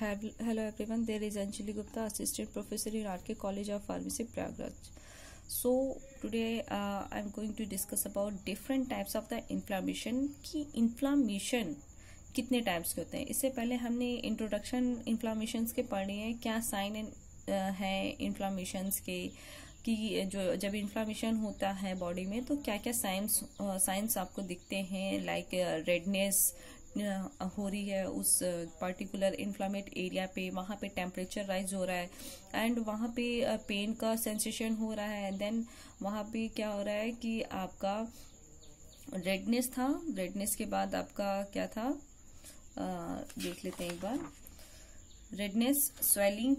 Hello everyone, there is Anjali Gupta, Assistant Professor in RK College of Pharmacy, Prayagraj. So today I am going to discuss about different types of the inflammation कि inflammation कितने types के होते हैं। इससे पहले हमने introduction इन्फ्लामेशंस के पढ़े हैं, क्या साइन हैं इन्फ्लामेशंस के, कि जो जब इन्फ्लामेशन होता है बॉडी में तो क्या क्या साइंस आपको दिखते हैं, लाइक रेडनेस हो रही है उस पर्टिकुलर इन्फ्लामेट एरिया पे, वहाँ पे टेम्परेचर राइज हो रहा है एंड वहाँ पे पेन का सेंसेशन हो रहा है। देन वहाँ पे क्या हो रहा है कि आपका रेडनेस था, रेडनेस के बाद आपका क्या था, देख लेते हैं एक बार। Redness, swelling,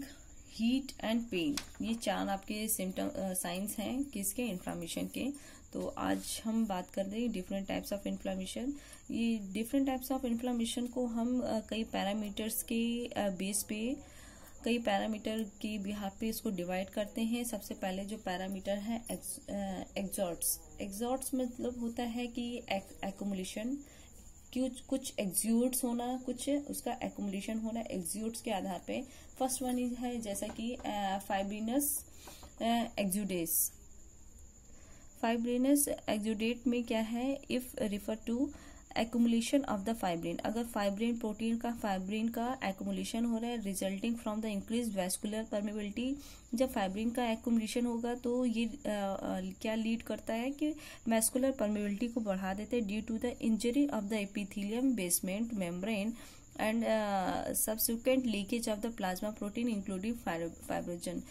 heat and pain, ये चार आपके सिम्टम साइंस हैं किसके, इन्फ्लामेशन के। तो आज हम बात कर रहे हैं डिफरेंट टाइप्स ऑफ इन्फ्लामेशन। ये डिफरेंट टाइप्स ऑफ इन्फ्लामेशन को हम कई पैरामीटर्स के बेस पे, कई पैरामीटर के बिहाफ पे इसको डिवाइड करते हैं। सबसे पहले जो पैरामीटर है एक्सॉर्ट्स। एक्सॉर्ट्स मतलब होता है कि एक्युमुलेशन, कुछ एक्सूड्स होना, कुछ उसका एक्युमुलेशन होना एक्सूड्स के आधार पे। फर्स्ट वन है जैसा कि फाइब्रिनस एक्सूडेस। फाइब्रिनस एक्सूडेट में क्या है, if refer to accumulation of the fibrin, अगर फाइब्रिन प्रोटीन का फाइब्रिन का एक्युमुलेशन हो रहा है resulting from the increase vascular permeability. जब फाइब्रिन का एक्युमुलेशन होगा तो ये क्या लीड करता है कि वैस्कुलर परमेबिलिटी को बढ़ा देते हैं due to the injury of the epithelium basement membrane and subsequent leakage of the plasma protein including fibrinogen.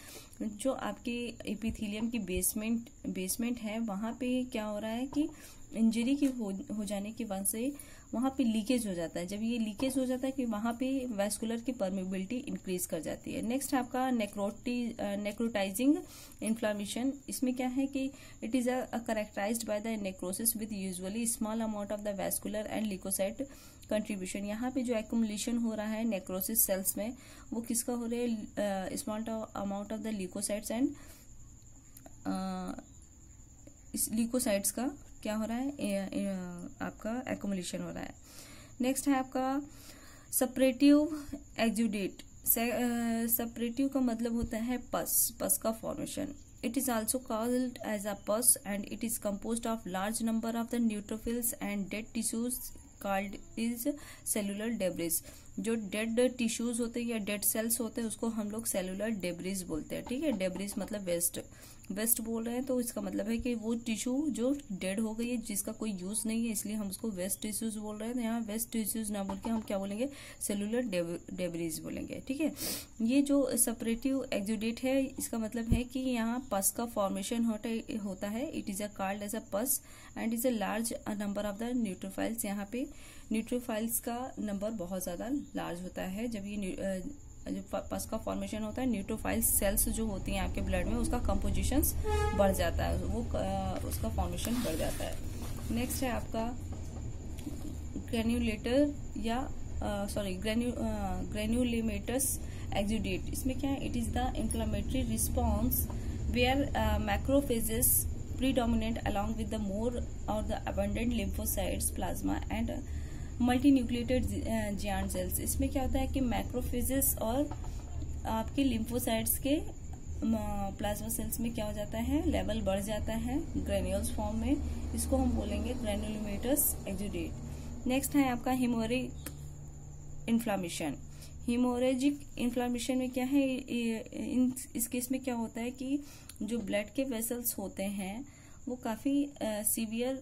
जो आपके एपिथेलियम की बेसमेंट है वहां पे क्या हो रहा है कि इंजरी की हो जाने की वजह से वहां पे लीकेज हो जाता है। जब ये लीकेज हो जाता है कि वहां पे वैस्कुलर की परमेबिलिटी इंक्रीज कर जाती है। नेक्स्ट आपका नेक्रोटाइजिंग इन्फ्लामेशन। इसमें क्या है कि it is characterised by the necrosis with usually small amount of the vascular and leucocyte contribution. यहाँ पे जो एक्युमुलेशन हो रहा है नेक्रोसिस सेल्स में वो किसका हो रहा है, small amount of the leucocytes and इस लिकोसाइट्स का क्या हो रहा है, आपका एक्युमुलेशन हो रहा है। नेक्स्ट है आपका सपरेटिव एक्सूडेट। सपरेटिव का मतलब होता है पस का formation. It is also called as a pus and it is composed of large number of the neutrophils and dead tissues called is cellular debris. जो डेड टिश्यूज होते हैं या डेड सेल्स होते हैं उसको हम लोग सेलुलर डेब्रिज बोलते हैं। ठीक है, डेब्रिज मतलब वेस्ट बोल रहे हैं तो इसका मतलब है कि वो टिश्यू जो डेड हो गई है, जिसका कोई यूज नहीं है, इसलिए हम उसको वेस्ट टिश्यूज बोल रहे हैं। तो यहाँ वेस्ट टिश्यूज ना बोल के हम क्या बोलेंगे, सेलुलर डेब्रिज बोलेंगे। ठीक है, ये जो सेपरेटिव एक्सूडेट है इसका मतलब है कि यहाँ पस का फॉर्मेशन होता है। It is a called as a pus and is a large number of the neutrophils. यहाँ पे न्यूट्रोफाइल्स का नंबर बहुत ज्यादा लार्ज होता है। जब ये जो पस का फॉर्मेशन होता है, न्यूट्रोफाइल्स सेल्स जो होती हैं आपके ब्लड में उसका कंपोजिशंस बढ़ जाता है, वो उसका फॉर्मेशन बढ़ जाता है। नेक्स्ट है आपका ग्रेन्युलेटर या ग्रेन्युलेमेटस एक्सूडेट। इसमें क्या है, it is the inflammatory response where macrophages predominate along with the more or the abundant lymphocytes, plasma and multinucleated giant cells। इसमें क्या होता है कि मैक्रोफेजेस और आपके लिम्फोसाइट्स के प्लाज्मा सेल्स में क्या हो जाता है, लेवल बढ़ जाता है ग्रेन्यूल्स फॉर्म में। इसको हम बोलेंगे ग्रेन्युलोमेटस एक्सूडेट। नेक्स्ट है आपका हेमोरेजिक इन्फ्लामेशन। हीमोरेजिक इन्फ्लामेशन में क्या है, इस केस में क्या होता है कि जो ब्लड के वेसल्स होते हैं वो काफी सीवियर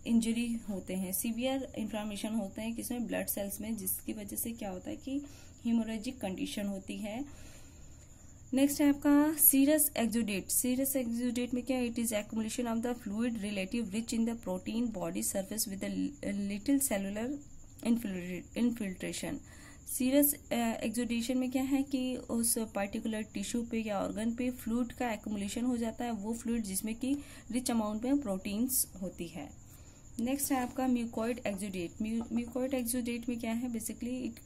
इंजरी होते हैं, सीवियर इन्फ्लामेशन होते हैं किसमें, ब्लड सेल्स में, जिसकी वजह से क्या होता है कि हीमोरेजिक कंडीशन होती है। नेक्स्ट है आपका सीरस एक्सूडेट। सीरस एक्सूडेट में क्या, it is accumulation of the fluid relative rich in the protein body surface with little cellular infiltration. Serous exudation में क्या है कि उस पर्टिकुलर टिश्यू पे या ऑर्गन पे फ्लूइड का एक्युमुलेशन हो जाता है, वो फ्लूइड जिसमें कि रिच अमाउंट में प्रोटीन्स होती है। नेक्स्ट है आपका म्यूकॉइड एक्सूडेट। म्यूकॉइड एक्सूडेट में क्या है, basically it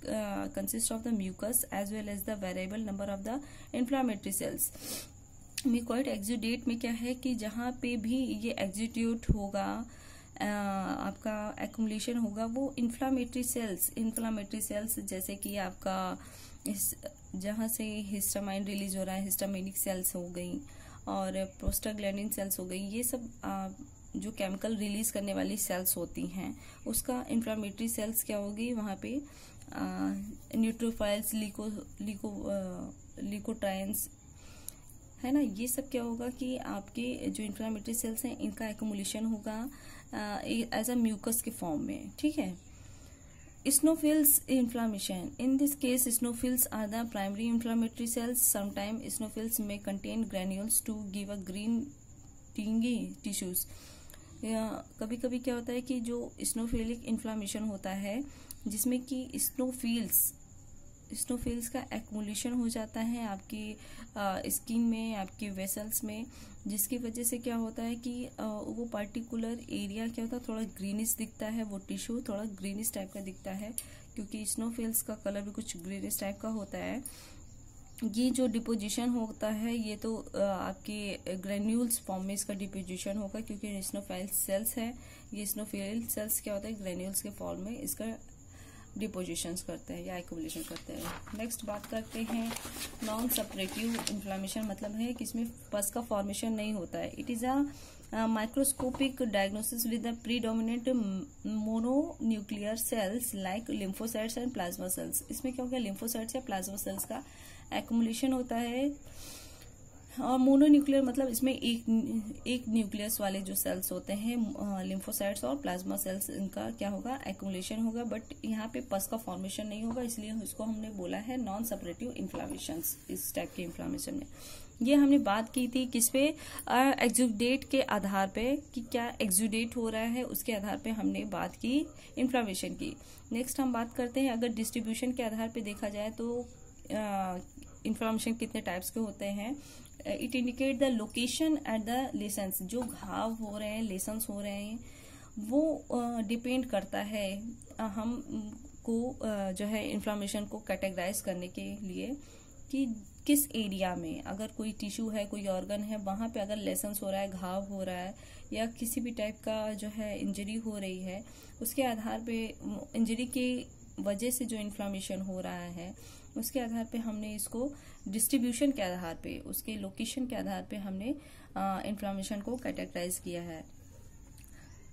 consist of the mucus as well as the variable number of the inflammatory cells. Mucoid exudate में क्या है कि जहां पे भी ये एक्सूडेट होगा आपका एक्युमुलेशन होगा वो इन्फ्लामेटरी सेल्स जैसे कि आपका इस जहाँ से हिस्टामाइन रिलीज हो रहा है, हिस्टामिनिक सेल्स हो गई और प्रोस्टाग्लैंडिन सेल्स हो गई, ये सब जो केमिकल रिलीज करने वाली सेल्स होती हैं उसका इन्फ्लामेटरी सेल्स क्या होगी वहाँ पे न्यूट्रोफाइल्स, ल्यूकोट्राइन्स है ना, ये सब क्या होगा कि आपके जो इन्फ्लामेटरी सेल्स हैं इनका एक्युमुलेशन होगा एज अ म्यूकस के फॉर्म में, ठीक है। Eosinophils inflammation. In this case, eosinophils are the primary inflammatory cells. Sometimes eosinophils may contain granules to give a green tingy tissues. कभी कभी क्या होता है कि जो eosinophilic inflammation होता है जिसमें कि eosinophils का एक्मुलेशन हो जाता है आपकी स्किन में, आपकी वेसल्स में, जिसकी वजह से क्या होता है कि वो पर्टिकुलर एरिया क्या होता है थोड़ा ग्रीनिश दिखता है, वो टिश्यू थोड़ा ग्रीनिश टाइप का दिखता है क्योंकि eosinophils का कलर भी कुछ ग्रीनिश टाइप का होता है। ये जो डिपोजिशन होता है ये तो आपके ग्रेन्यूल्स फॉर्म में इसका डिपोजिशन होगा क्योंकि eosinophil सेल्स है, ये eosinophil सेल्स क्या होता है ग्रेन्यूल्स के फॉर्म में इसका डिपोजिशंस करते हैं या एक्युमुलेशन करते हैं। नेक्स्ट बात करते हैं नॉन सपरेटिव इन्फ्लामेशन, मतलब है कि इसमें पस का फॉर्मेशन नहीं होता है। It is a microscopic diagnosis with the predominant mononuclear cells like lymphocytes and plasma cells. इसमें क्या हो गया, लिम्फोसाइट्स या प्लाज्मा सेल्स का एक्युमुलेशन होता है और मोनोन्यूक्लियर मतलब इसमें एक न्यूक्लियस वाले जो सेल्स होते हैं लिम्फोसाइट्स और प्लाज्मा सेल्स, इनका क्या होगा एक्युमुलेशन होगा, बट यहाँ पे पस का फॉर्मेशन नहीं होगा, इसलिए इसको हमने बोला है नॉन सेपरेटिव इन्फ्लामेशन। इस टाइप के इन्फ्लामेशन में ये हमने बात की थी किस पे, एक्सुडेट के आधार पे कि क्या एक्सुडेट हो रहा है उसके आधार पे हमने बात की इन्फ्लामेशन की। नेक्स्ट हम बात करते हैं अगर डिस्ट्रीब्यूशन के आधार पे देखा जाए तो इन्फ्लामेशन कितने टाइप्स के होते हैं। It indicate the location at the lessons, जो घाव हो रहे हैं, लेसन्स हो रहे हैं, वो डिपेंड करता है हमको जो है इन्फ्लामेशन को कैटेगराइज करने के लिए कि किस एरिया में, अगर कोई टिश्यू है, कोई ऑर्गन है, वहाँ पे अगर लेसन्स हो रहा है, घाव हो रहा है या किसी भी टाइप का जो है इंजरी हो रही है, उसके आधार पे इंजरी की वजह से जो इन्फ्लामेशन हो रहा है उसके आधार पे हमने इसको डिस्ट्रीब्यूशन के आधार पे, उसके लोकेशन के आधार पे हमने इन्फ्लामेशन को कैटेगराइज किया है।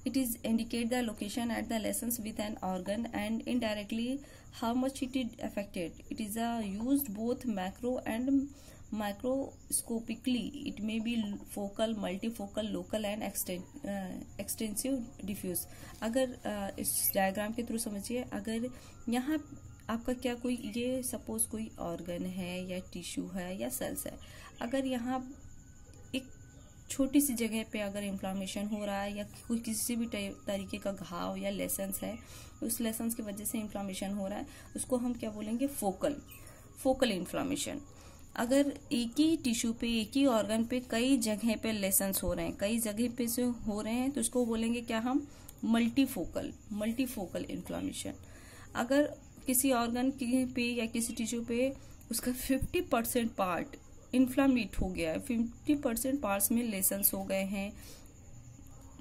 It is indicate the location at the lesions with an organ and indirectly how much it is affected. It is used both macro and microscopically. It may be focal, multifocal, local and extensive diffuse. अगर इस diagram के through समझिए, अगर यहाँ आपका क्या कोई ये सपोज कोई ऑर्गन है या टिश्यू है या सेल्स है, अगर यहाँ एक छोटी सी जगह पे अगर इन्फ्लामेशन हो रहा है या कोई किसी भी तरीके का घाव या लेसन्स है, उस लेसन्स की वजह से इन्फ्लामेशन हो रहा है, उसको हम क्या बोलेंगे, फोकल इन्फ्लामेशन। अगर एक ही टिश्यू पे, एक ही ऑर्गन पे कई जगह पे लेसन्स हो रहे हैं, कई जगह पे से हो रहे हैं, तो उसको बोलेंगे क्या हम, मल्टीफोकल इन्फ्लामेशन। अगर किसी ऑर्गन पे या किसी टिश्यू पे उसका 50% पार्ट इन्फ्लामेट हो गया है, 50% पार्ट्स में लेसन्स हो गए हैं,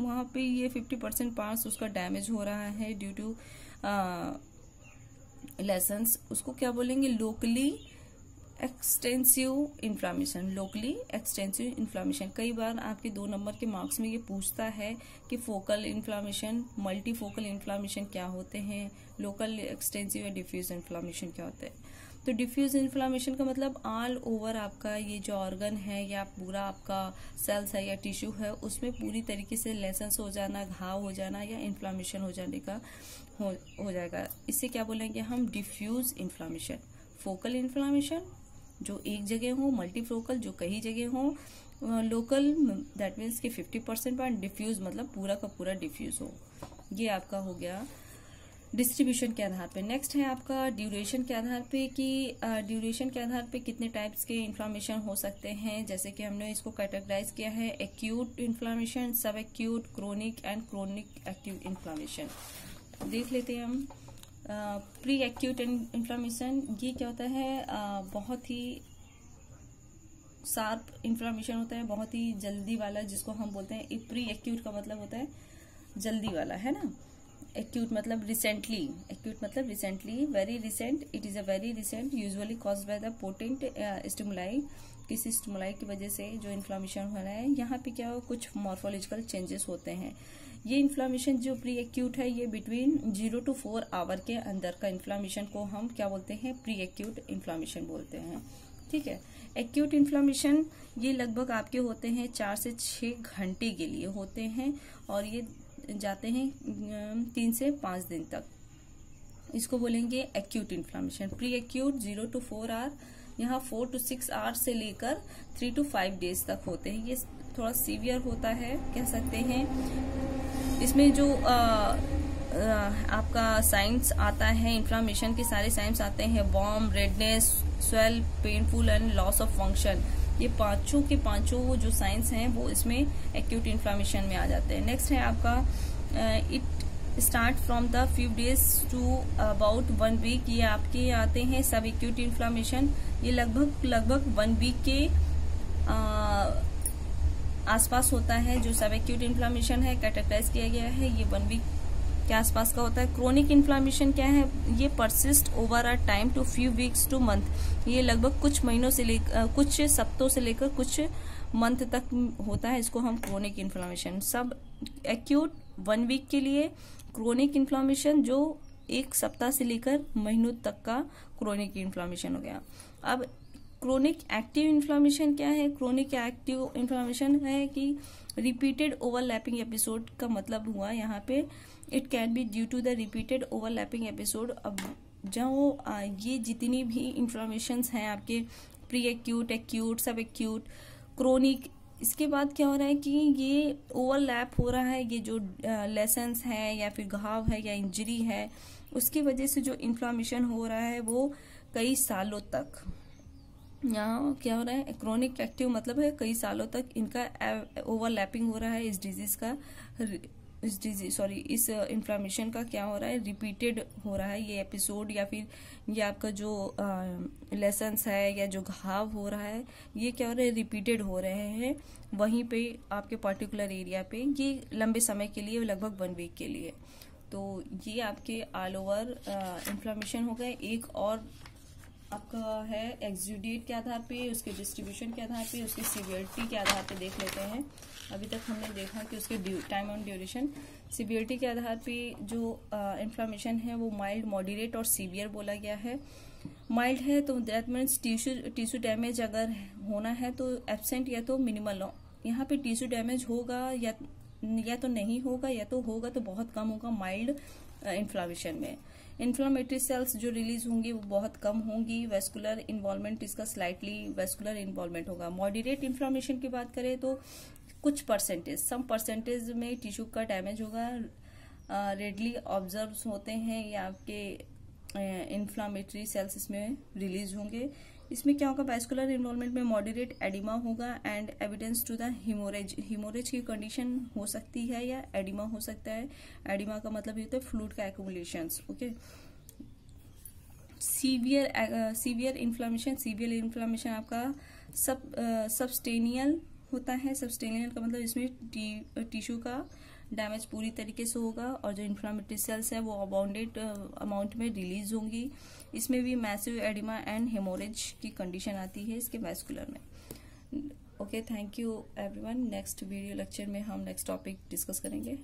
वहाँ पे ये 50% पार्ट्स उसका डैमेज हो रहा है ड्यू टू लेसन्स, उसको क्या बोलेंगे, लोकली एक्सटेंसिव इन्फ्लामेशन। कई बार आपके 2 नंबर के मार्क्स में ये पूछता है कि फोकल इन्फ्लामेशन, मल्टीफोकल इन्फ्लामेशन क्या होते हैं, लोकल, एक्सटेंसिव या डिफ्यूज इन्फ्लामेशन क्या होते हैं। तो डिफ्यूज इन्फ्लामेशन का मतलब ऑल ओवर आपका ये जो ऑर्गन है या पूरा आपका सेल्स है या टिश्यू है उसमें पूरी तरीके से लेसन्स हो जाना, घाव हो जाना या इन्फ्लामेशन हो जाने का हो जाएगा। इससे क्या बोलेंगे हम, डिफ्यूज इन्फ्लामेशन। फोकल इन्फ्लामेशन जो एक जगह हो, मल्टीफोकल जो कई जगह हो, लोकल दैट मीन्स कि 50% पर, डिफ्यूज मतलब पूरा का पूरा डिफ्यूज हो। ये आपका हो गया डिस्ट्रीब्यूशन के आधार पे। नेक्स्ट है आपका ड्यूरेशन के आधार पे कि ड्यूरेशन के आधार पे कितने टाइप्स के इन्फ्लामेशन हो सकते हैं। जैसे कि हमने इसको कैटेगराइज किया है एक्यूट इन्फ्लामेशन, सब acute, chronic and chronic active inflammation. देख लेते हैं हम प्री एक्यूट इन्फ्लामेशन। ये क्या होता है, बहुत ही शार्प इन्फ्लामेशन होता है, बहुत ही जल्दी वाला, जिसको हम बोलते हैं। प्री एक्यूट का मतलब होता है जल्दी वाला है ना। एक्यूट मतलब रिसेंटली, एक्यूट मतलब recently, very recent, it is a very recent, usually caused by the potent stimuli, किसी स्टिमुलाई की वजह से जो इन्फ्लामेशन हो रहा है। यहाँ पे क्या हो, कुछ मॉर्फोलॉजिकल चेंजेस होते हैं। ये इन्फ्लामेशन जो प्री एक्यूट है, ये बिटवीन 0 to 4 आवर के अंदर का इन्फ्लामेशन को हम क्या बोलते हैं, प्री एक्यूट इन्फ्लामेशन बोलते हैं। ठीक है। एक्यूट इन्फ्लामेशन ये लगभग आपके होते हैं 4 से 6 घंटे के लिए होते हैं, और ये जाते हैं 3 से 5 दिन तक। इसको बोलेंगे acute inflammation. Pre acute 0 to 4 hour, यहाँ 4 to 6 आवर्स से लेकर 3 to 5 डेज तक होते हैं। ये थोड़ा सीवियर होता है कह सकते हैं। इसमें जो आपका साइंस आता है, इन्फ्लामेशन के सारे साइंस आते हैं, warm, redness, swell, painful and loss of function. ये पांचों के पांचों जो साइंस हैं वो इसमें एक्यूट इन्फ्लामेशन में आ जाते हैं। नेक्स्ट है आपका it start from the few days to about 1 week. ये आपके आते हैं सब एक्यूट इन्फ्लामेशन। ये लगभग 1 वीक के आसपास होता है जो सब एक्यूट इन्फ्लामेशन है, कैटेगराइज किया गया है। ये 1 वीक के आसपास का होता है। क्रोनिक इन्फ्लामेशन क्या है, ये persist over a time to few weeks to month. ये लगभग कुछ महीनों से लेकर, कुछ सप्ताहों से लेकर कुछ मंथ तक होता है। इसको हम क्रोनिक इन्फ्लामेशन। सब एक्यूट 1 वीक के लिए, क्रोनिक इन्फ्लामेशन जो 1 सप्ताह से लेकर महीनों तक का क्रोनिक इन्फ्लामेशन हो गया। अब क्रोनिक एक्टिव इन्फ्लामेशन क्या है? क्रोनिक एक्टिव इन्फ्लामेशन है कि रिपीटेड ओवरलैपिंग एपिसोड का मतलब हुआ यहाँ पे, it can be due to the repeated overlapping episode. अब जो ये जितनी भी इन्फ्लामेशंस हैं आपके, pre acute, acute, sub acute, chronic, इसके बाद क्या हो रहा है कि ये ओवरलैप हो रहा है। ये जो लेसन्स है या फिर घाव है या इंजरी है, उसकी वजह से जो इन्फ्लामेशन हो रहा है वो कई सालों तक, यहाँ क्या हो रहा है, क्रोनिक एक्टिव मतलब है कई सालों तक इनका ओवरलैपिंग हो रहा है। इस इन्फ्लामेशन का क्या हो रहा है, रिपीटेड हो रहा है ये एपिसोड, या फिर ये आपका जो लेसन्स है या जो घाव हो रहा है, ये क्या हो रहा है, रिपीटेड हो रहे हैं वहीं पे आपके पर्टिकुलर एरिया पे, ये लंबे समय के लिए, लगभग 1 वीक के लिए। तो ये आपके ऑल ओवर इन्फ्लामेशन हो गए। एक और आपका है एक्सुडेट के आधार पे, उसके डिस्ट्रीब्यूशन के आधार पे, उसकी सीवियरिटी के आधार पे देख लेते हैं। अभी तक हमने देखा कि उसके टाइम ऑन ड्यूरेशन, सीवियरिटी के आधार पे जो इन्फ्लामेशन है वो माइल्ड, मॉडरेट और सीवियर बोला गया है। माइल्ड है तो दैट मीन्स टिश्यू डैमेज अगर होना है तो एब्सेंट या तो मिनिमल। यहाँ पे टिश्यू डैमेज होगा या तो नहीं होगा, या तो होगा तो बहुत कम होगा माइल्ड इन्फ्लामेशन में। इन्फ्लामेटरी सेल्स जो रिलीज होंगी वो बहुत कम होंगी। वेस्कुलर इन्वॉल्वमेंट इसका स्लाइटली वेस्कुलर इन्वॉल्वमेंट होगा। मॉडरेट इन्फ्लामेशन की बात करें तो कुछ परसेंटेज, सम परसेंटेज में टिश्यू का डैमेज होगा, रेडली ऑब्जर्व होते हैं, या आपके इन्फ्लामेटरी सेल्स इसमें रिलीज होंगे। इसमें क्या होगा, वेस्कुलर इन्वॉल्वमेंट में मॉडरेट एडिमा होगा and evidence to the haemorrhage की कंडीशन हो सकती है या एडिमा हो सकता है। एडिमा का मतलब ये होता है फ्लूइड का एक्यूमुलेशंस। ओके। सीवियर इन्फ्लामेशन आपका सबस्टेनियल होता है। सबस्टेनियल का मतलब इसमें टिश्यू का डैमेज पूरी तरीके से होगा, और जो इन्फ्लामेटरी सेल्स है वो अबाउंडेड अमाउंट में रिलीज होंगी। इसमें भी मैसिव एडिमा एंड हेमोरेज की कंडीशन आती है इसके वेस्कुलर में। Okay, thank you everyone. Next video lecture में हम नेक्स्ट टॉपिक डिस्कस करेंगे।